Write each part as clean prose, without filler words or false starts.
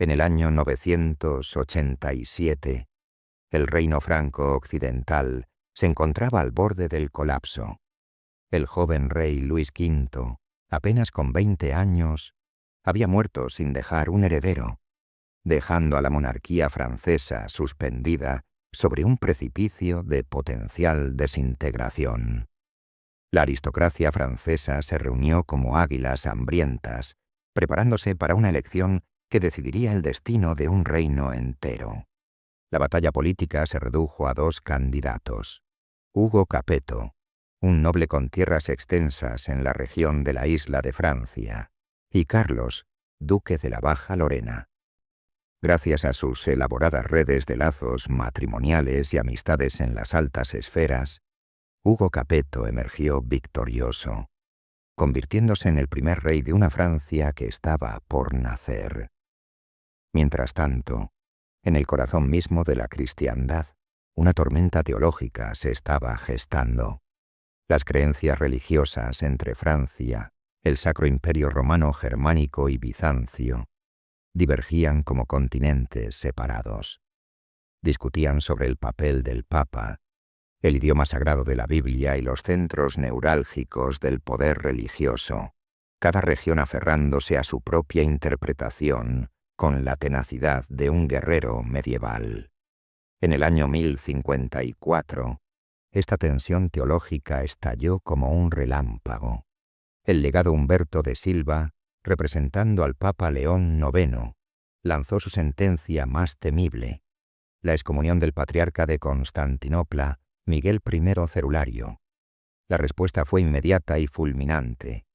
En el año 987, el reino franco occidental se encontraba al borde del colapso. El joven rey Luis V, apenas con 20 años, había muerto sin dejar un heredero, dejando a la monarquía francesa suspendida sobre un precipicio de potencial desintegración. La aristocracia francesa se reunió como águilas hambrientas, preparándose para una elección que decidiría el destino de un reino entero. La batalla política se redujo a 2 candidatos: Hugo Capeto, un noble con tierras extensas en la región de la isla de Francia, y Carlos, duque de la Baja Lorena. Gracias a sus elaboradas redes de lazos matrimoniales y amistades en las altas esferas, Hugo Capeto emergió victorioso, convirtiéndose en el primer rey de una Francia que estaba por nacer. Mientras tanto, en el corazón mismo de la cristiandad, una tormenta teológica se estaba gestando. Las creencias religiosas entre Francia, el Sacro Imperio Romano Germánico y Bizancio divergían como continentes separados. Discutían sobre el papel del Papa, el idioma sagrado de la Biblia y los centros neurálgicos del poder religioso, cada región aferrándose a su propia interpretación con la tenacidad de un guerrero medieval. En el año 1054, esta tensión teológica estalló como un relámpago. El legado Humberto de Silva, representando al Papa León IX, lanzó su sentencia más temible: la excomunión del patriarca de Constantinopla, Miguel I Cerulario. La respuesta fue inmediata y fulminante.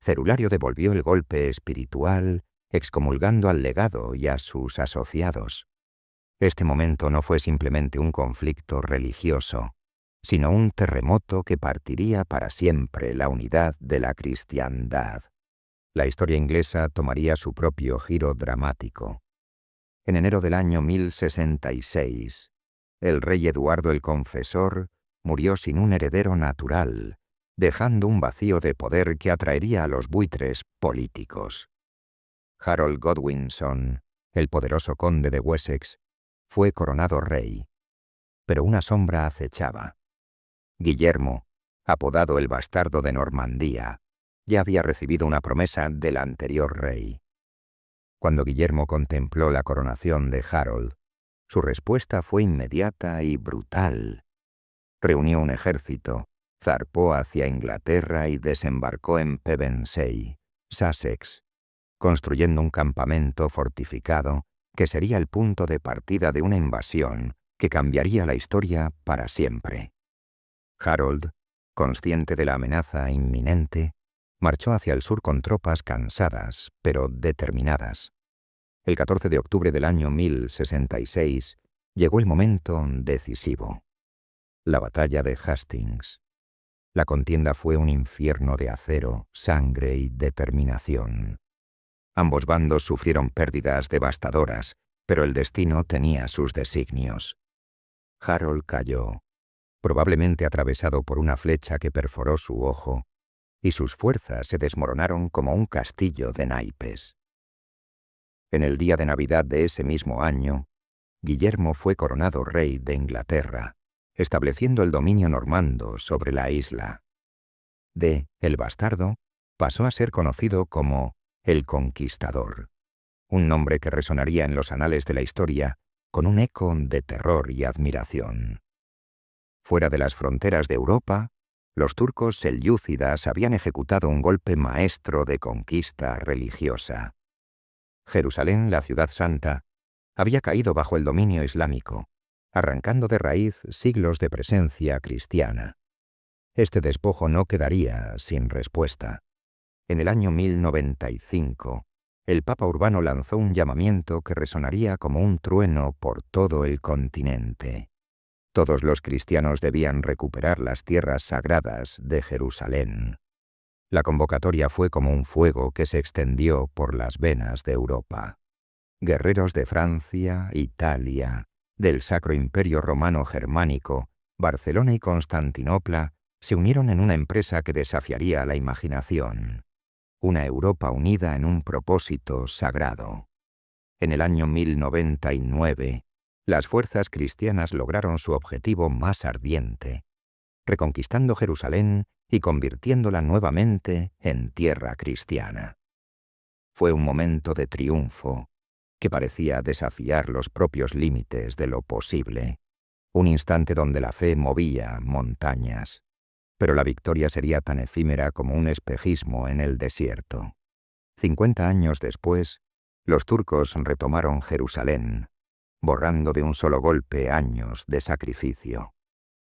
Cerulario devolvió el golpe espiritual, excomulgando al legado y a sus asociados. Este momento no fue simplemente un conflicto religioso, sino un terremoto que partiría para siempre la unidad de la cristiandad. La historia inglesa tomaría su propio giro dramático. En enero del año 1066, el rey Eduardo el Confesor murió sin un heredero natural, dejando un vacío de poder que atraería a los buitres políticos. Harold Godwinson, el poderoso conde de Wessex, fue coronado rey, pero una sombra acechaba. Guillermo, apodado el Bastardo de Normandía, ya había recibido una promesa del anterior rey. Cuando Guillermo contempló la coronación de Harold, su respuesta fue inmediata y brutal. Reunió un ejército, zarpó hacia Inglaterra y desembarcó en Pevensey, Sussex, construyendo un campamento fortificado que sería el punto de partida de una invasión que cambiaría la historia para siempre. Harold, consciente de la amenaza inminente, marchó hacia el sur con tropas cansadas, pero determinadas. El 14 de octubre del año 1066 llegó el momento decisivo: la batalla de Hastings. La contienda fue un infierno de acero, sangre y determinación. Ambos bandos sufrieron pérdidas devastadoras, pero el destino tenía sus designios. Harold cayó, probablemente atravesado por una flecha que perforó su ojo, y sus fuerzas se desmoronaron como un castillo de naipes. En el día de Navidad de ese mismo año, Guillermo fue coronado rey de Inglaterra, estableciendo el dominio normando sobre la isla. El Bastardo pasó a ser conocido como el Conquistador, un nombre que resonaría en los anales de la historia con un eco de terror y admiración. Fuera de las fronteras de Europa, los turcos selyúcidas habían ejecutado un golpe maestro de conquista religiosa. Jerusalén, la ciudad santa, había caído bajo el dominio islámico, arrancando de raíz siglos de presencia cristiana. Este despojo no quedaría sin respuesta. En el año 1095, el Papa Urbano lanzó un llamamiento que resonaría como un trueno por todo el continente. Todos los cristianos debían recuperar las tierras sagradas de Jerusalén. La convocatoria fue como un fuego que se extendió por las venas de Europa. Guerreros de Francia, Italia, del Sacro Imperio Romano Germánico, Barcelona y Constantinopla se unieron en una empresa que desafiaría la imaginación. Una Europa unida en un propósito sagrado. En el año 1099, las fuerzas cristianas lograron su objetivo más ardiente, reconquistando Jerusalén y convirtiéndola nuevamente en tierra cristiana. Fue un momento de triunfo que parecía desafiar los propios límites de lo posible, un instante donde la fe movía montañas, pero la victoria sería tan efímera como un espejismo en el desierto. 50 años después, los turcos retomaron Jerusalén, borrando de un solo golpe años de sacrificio.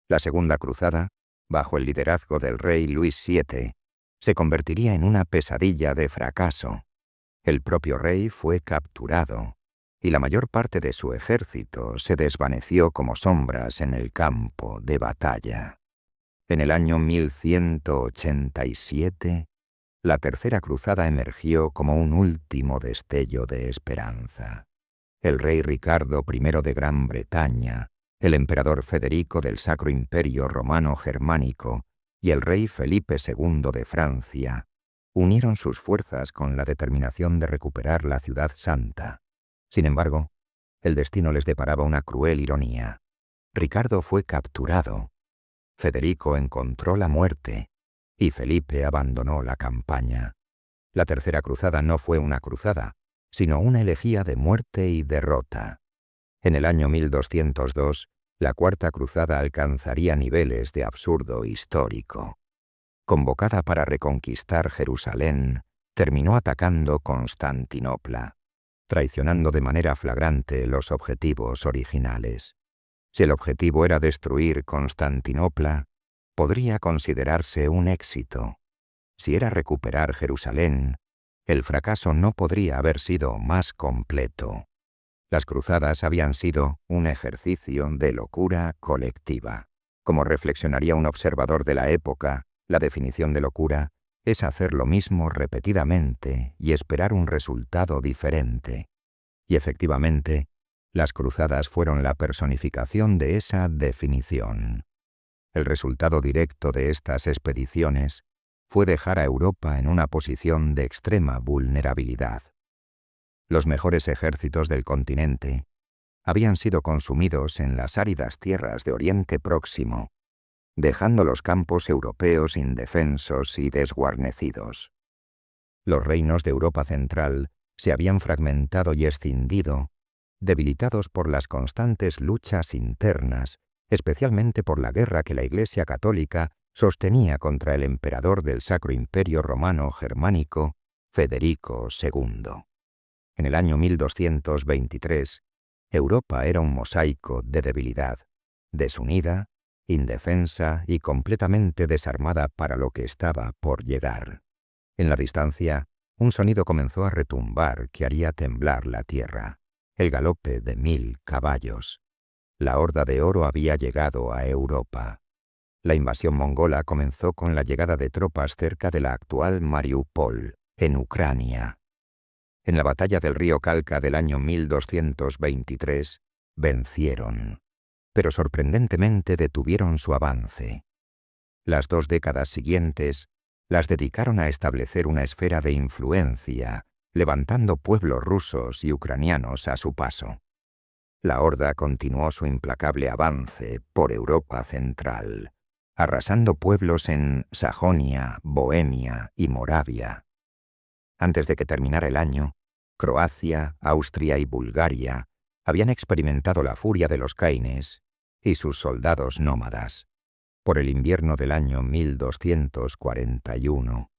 La Segunda Cruzada, bajo el liderazgo del rey Luis VII, se convertiría en una pesadilla de fracaso. El propio rey fue capturado, y la mayor parte de su ejército se desvaneció como sombras en el campo de batalla. En el año 1187, la Tercera Cruzada emergió como un último destello de esperanza. El rey Ricardo I de Gran Bretaña, el emperador Federico del Sacro Imperio Romano Germánico y el rey Felipe II de Francia unieron sus fuerzas con la determinación de recuperar la Ciudad Santa. Sin embargo, el destino les deparaba una cruel ironía. Ricardo fue capturado, Federico encontró la muerte y Felipe abandonó la campaña. La Tercera Cruzada no fue una cruzada, sino una elegía de muerte y derrota. En el año 1202, la Cuarta Cruzada alcanzaría niveles de absurdo histórico. Convocada para reconquistar Jerusalén, terminó atacando Constantinopla, traicionando de manera flagrante los objetivos originales. Si el objetivo era destruir Constantinopla, podría considerarse un éxito. Si era recuperar Jerusalén, el fracaso no podría haber sido más completo. Las cruzadas habían sido un ejercicio de locura colectiva. Como reflexionaría un observador de la época, la definición de locura es hacer lo mismo repetidamente y esperar un resultado diferente. Y efectivamente, las cruzadas fueron la personificación de esa definición. El resultado directo de estas expediciones fue dejar a Europa en una posición de extrema vulnerabilidad. Los mejores ejércitos del continente habían sido consumidos en las áridas tierras de Oriente Próximo, dejando los campos europeos indefensos y desguarnecidos. Los reinos de Europa Central se habían fragmentado y escindido, debilitados por las constantes luchas internas, especialmente por la guerra que la Iglesia católica sostenía contra el emperador del Sacro Imperio Romano Germánico, Federico II. En el año 1223, Europa era un mosaico de debilidad, desunida, indefensa y completamente desarmada para lo que estaba por llegar. En la distancia, un sonido comenzó a retumbar que haría temblar la tierra: el galope de 1000 caballos. La horda de oro había llegado a Europa. La invasión mongola comenzó con la llegada de tropas cerca de la actual Mariupol, en Ucrania. En la batalla del río Kalka del año 1223, vencieron, pero sorprendentemente detuvieron su avance. Las 2 décadas siguientes las dedicaron a establecer una esfera de influencia, levantando pueblos rusos y ucranianos a su paso. La horda continuó su implacable avance por Europa Central, arrasando pueblos en Sajonia, Bohemia y Moravia. Antes de que terminara el año, Croacia, Austria y Bulgaria habían experimentado la furia de los caines y sus soldados nómadas. Por el invierno del año 1241,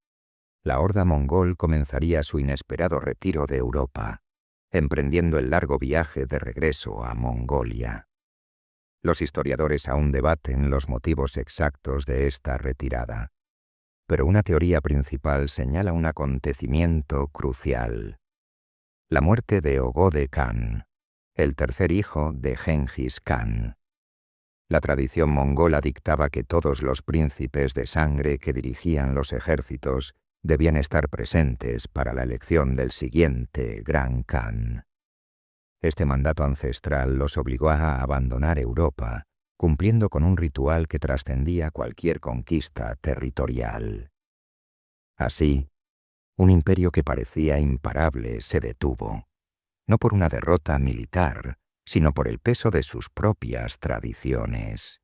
la horda mongol comenzaría su inesperado retiro de Europa, emprendiendo el largo viaje de regreso a Mongolia. Los historiadores aún debaten los motivos exactos de esta retirada, pero una teoría principal señala un acontecimiento crucial: la muerte de Ogode Khan, el tercer hijo de Genghis Khan. La tradición mongola dictaba que todos los príncipes de sangre que dirigían los ejércitos debían estar presentes para la elección del siguiente gran Khan. Este mandato ancestral los obligó a abandonar Europa, cumpliendo con un ritual que trascendía cualquier conquista territorial. Así, un imperio que parecía imparable se detuvo. no por una derrota militar, sino por el peso de sus propias tradiciones.